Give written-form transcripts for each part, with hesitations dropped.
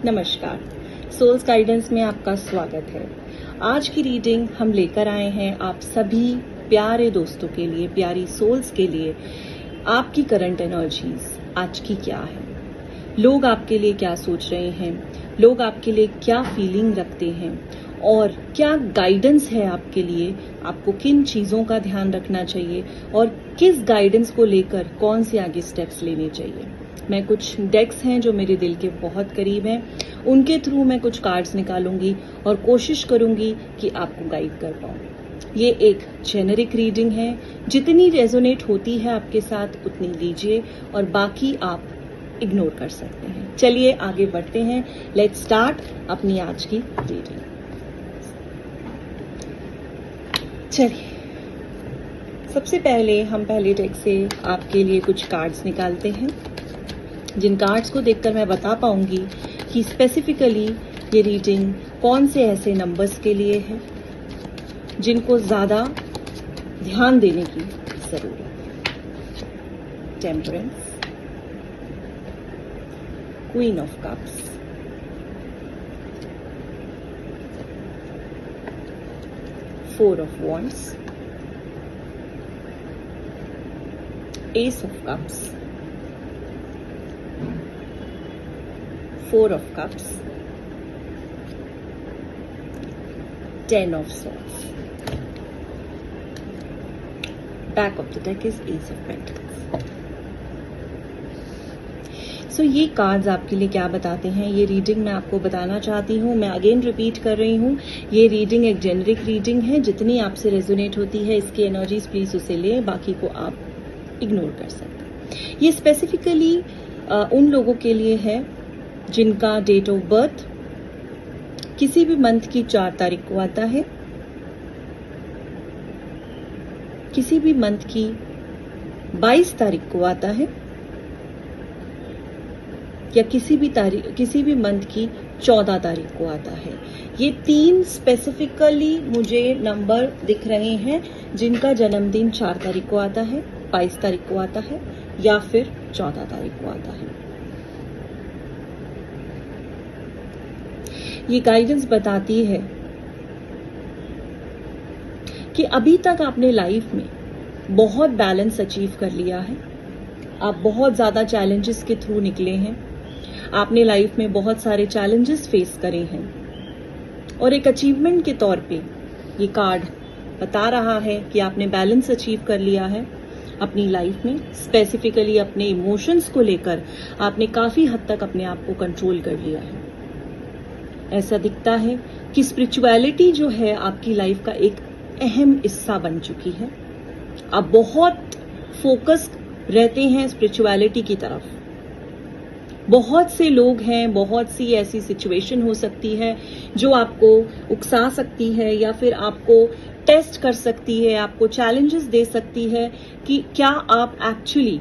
नमस्कार, souls guidance में आपका स्वागत है। आज की रीडिंग हम लेकर आए हैं आप सभी प्यारे दोस्तों के लिए, प्यारी सोल्स के लिए। आपकी करंट एनर्जीज आज की क्या है, लोग आपके लिए क्या सोच रहे हैं, लोग आपके लिए क्या फीलिंग रखते हैं और क्या गाइडेंस है आपके लिए, आपको किन चीज़ों का ध्यान रखना चाहिए और किस गाइडेंस को लेकर कौन से आगे स्टेप्स लेने चाहिए। मैं कुछ डेक्स हैं जो मेरे दिल के बहुत करीब हैं, उनके थ्रू मैं कुछ कार्ड्स निकालूंगी और कोशिश करूंगी कि आपको गाइड कर पाऊं। ये एक जेनेरिक रीडिंग है, जितनी रेजोनेट होती है आपके साथ उतनी लीजिए और बाकी आप इग्नोर कर सकते हैं। चलिए आगे बढ़ते हैं, लेट्स स्टार्ट अपनी आज की रीडिंग। चलिए, सबसे पहले हम पहले डेक से आपके लिए कुछ कार्ड्स निकालते हैं, जिन कार्ड्स को देखकर मैं बता पाऊंगी कि स्पेसिफिकली ये रीडिंग कौन से ऐसे नंबर्स के लिए है जिनको ज्यादा ध्यान देने की जरूरत है। Temperance, queen of cups, four of wands, S of cups, Four of Cups, Ten of Swords. Back of the deck is Ace of Pentacles. So ये कार्ड्स आपके लिए क्या बताते हैं, ये रीडिंग मैं आपको बताना चाहती हूँ। मैं अगेन रिपीट कर रही हूँ, ये रीडिंग एक जेनरिक रीडिंग है, जितनी आपसे रेजोनेट होती है इसकी एनर्जीज प्लीज उसे लें, बाकी को आप इग्नोर कर सकते हैं। ये स्पेसिफिकली उन लोगों के लिए है जिनका डेट ऑफ बर्थ किसी भी मंथ की 4 तारीख को आता है, किसी भी मंथ की 22 तारीख को आता है या किसी भी मंथ की 14 तारीख को आता है। ये 3 स्पेसिफिकली मुझे नंबर दिख रहे हैं जिनका जन्मदिन 4 तारीख को आता है, 22 तारीख को आता है या फिर 14 तारीख को आता है। ये गाइडेंस बताती है कि अभी तक आपने लाइफ में बहुत बैलेंस अचीव कर लिया है, आप बहुत ज्यादा चैलेंजेस के थ्रू निकले हैं, आपने लाइफ में बहुत सारे चैलेंजेस फेस करे हैं और एक अचीवमेंट के तौर पे ये कार्ड बता रहा है कि आपने बैलेंस अचीव कर लिया है अपनी लाइफ में। स्पेसिफिकली अपने इमोशंस को लेकर आपने काफी हद तक अपने आप को कंट्रोल कर लिया है। ऐसा दिखता है कि स्पिरिचुअलिटी जो है आपकी लाइफ का एक अहम हिस्सा बन चुकी है। आप बहुत फोकस्ड रहते हैं स्पिरिचुअलिटी की तरफ। बहुत से लोग हैं, बहुत सी ऐसी सिचुएशन हो सकती है जो आपको उकसा सकती है या फिर आपको टेस्ट कर सकती है, आपको चैलेंजेस दे सकती है कि क्या आप एक्चुअली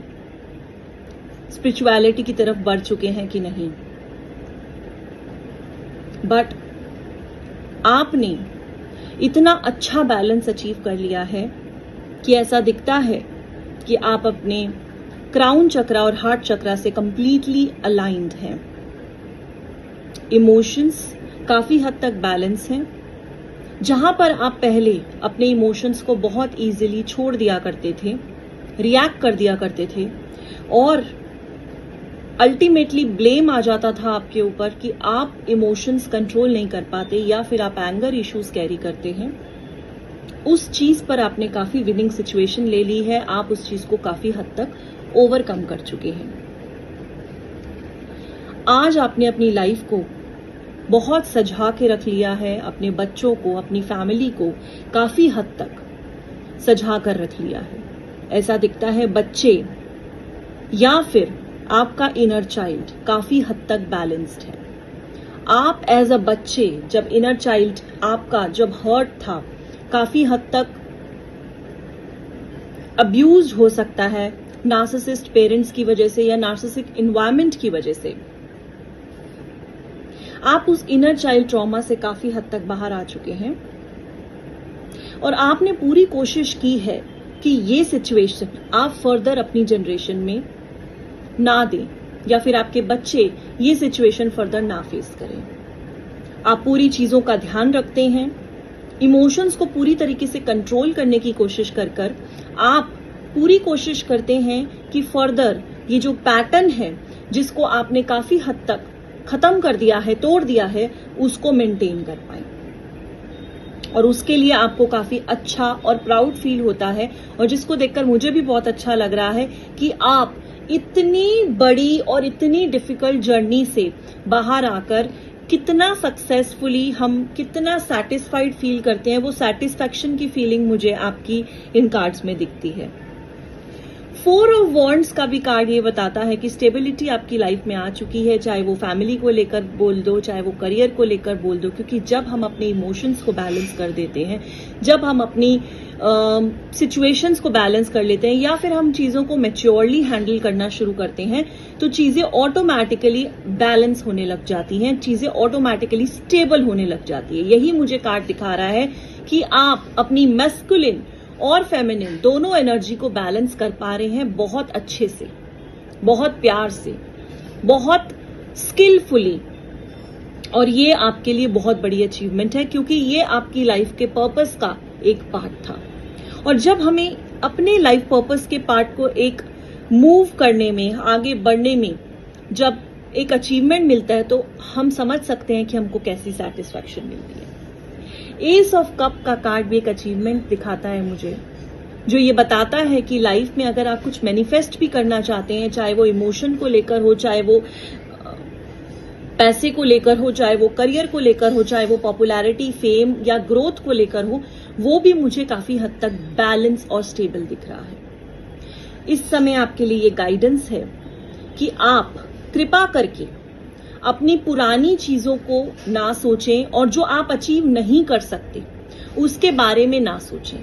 स्पिरिचुअलिटी की तरफ बढ़ चुके हैं कि नहीं। बट आपने इतना अच्छा बैलेंस अचीव कर लिया है कि ऐसा दिखता है कि आप अपने क्राउन चक्रा और हार्ट चक्रा से कंप्लीटली अलाइंड हैं। इमोशंस काफी हद तक बैलेंस हैं। जहां पर आप पहले अपने इमोशंस को बहुत इजीली छोड़ दिया करते थे, रिएक्ट कर दिया करते थे और अल्टीमेटली ब्लेम आ जाता था आपके ऊपर कि आप इमोशंस कंट्रोल नहीं कर पाते या फिर आप एंगर इश्यूज कैरी करते हैं, उस चीज पर आपने काफी विनिंग सिचुएशन ले ली है। आप उस चीज को काफी हद तक ओवरकम कर चुके हैं। आज आपने अपनी लाइफ को बहुत सजा के रख लिया है, अपने बच्चों को, अपनी फैमिली को काफी हद तक सजा कर रख लिया है। ऐसा दिखता है बच्चे या फिर आपका इनर चाइल्ड काफी हद तक बैलेंस्ड है। आप एज अ बच्चे, जब इनर चाइल्ड आपका जब हर्ट था, काफी हद तक अब्यूज्ड हो सकता है नार्सिसिस्ट पेरेंट्स की वजह से या नार्सिसिक एनवायरनमेंट की वजह से। आप उस इनर चाइल्ड ट्रॉमा से काफी हद तक बाहर आ चुके हैं और आपने पूरी कोशिश की है कि ये सिचुएशन आप फर्दर अपनी जनरेशन में ना दें, या फिर आपके बच्चे ये सिचुएशन फर्दर ना फेस करें। आप पूरी चीजों का ध्यान रखते हैं, इमोशंस को पूरी तरीके से कंट्रोल करने की कोशिश कर आप पूरी कोशिश करते हैं कि फर्दर ये जो पैटर्न है जिसको आपने काफी हद तक खत्म कर दिया है, तोड़ दिया है, उसको मेंटेन कर पाए। और उसके लिए आपको काफी अच्छा और प्राउड फील होता है, और जिसको देखकर मुझे भी बहुत अच्छा लग रहा है कि आप इतनी बड़ी और इतनी डिफिकल्ट जर्नी से बाहर आकर कितना सक्सेसफुली, हम कितना सेटिस्फाइड फील करते हैं, वो सेटिस्फैक्शन की फीलिंग मुझे आपकी इन कार्ड्स में दिखती है। 4 ऑफ वॉन्ड्स का भी कार्ड ये बताता है कि स्टेबिलिटी आपकी लाइफ में आ चुकी है, चाहे वो फैमिली को लेकर बोल दो, चाहे वो करियर को लेकर बोल दो, क्योंकि जब हम अपने इमोशंस को बैलेंस कर देते हैं, जब हम अपनी सिचुएशंस को बैलेंस कर लेते हैं, या फिर हम चीजों को मैच्योरली हैंडल करना शुरू करते हैं, तो चीजें ऑटोमेटिकली बैलेंस होने लग जाती हैं, चीजें ऑटोमेटिकली स्टेबल होने लग जाती है। यही मुझे कार्ड दिखा रहा है कि आप अपनी मैस्कुलिन और फेमिनिन दोनों एनर्जी को बैलेंस कर पा रहे हैं बहुत अच्छे से, बहुत प्यार से, बहुत स्किलफुली। और ये आपके लिए बहुत बड़ी अचीवमेंट है, क्योंकि ये आपकी लाइफ के पर्पस का एक पार्ट था। और जब हमें अपने लाइफ पर्पस के पार्ट को एक मूव करने में, आगे बढ़ने में जब एक अचीवमेंट मिलता है, तो हम समझ सकते हैं कि हमको कैसी सेटिस्फैक्शन मिलती है। एस ऑफ कप का कार्ड भी एक अचीवमेंट दिखाता है मुझे, जो ये बताता है कि लाइफ में अगर आप कुछ मैनिफेस्ट भी करना चाहते हैं, चाहे वो इमोशन को लेकर हो, चाहे वो पैसे को लेकर हो, चाहे वो करियर को लेकर हो, चाहे वो पॉपुलैरिटी, फेम या ग्रोथ को लेकर हो, वो भी मुझे काफी हद तक बैलेंस और स्टेबल दिख रहा है। इस समय आपके लिए ये गाइडेंस है कि आप कृपा करके अपनी पुरानी चीजों को ना सोचें, और जो आप अचीव नहीं कर सकते उसके बारे में ना सोचें।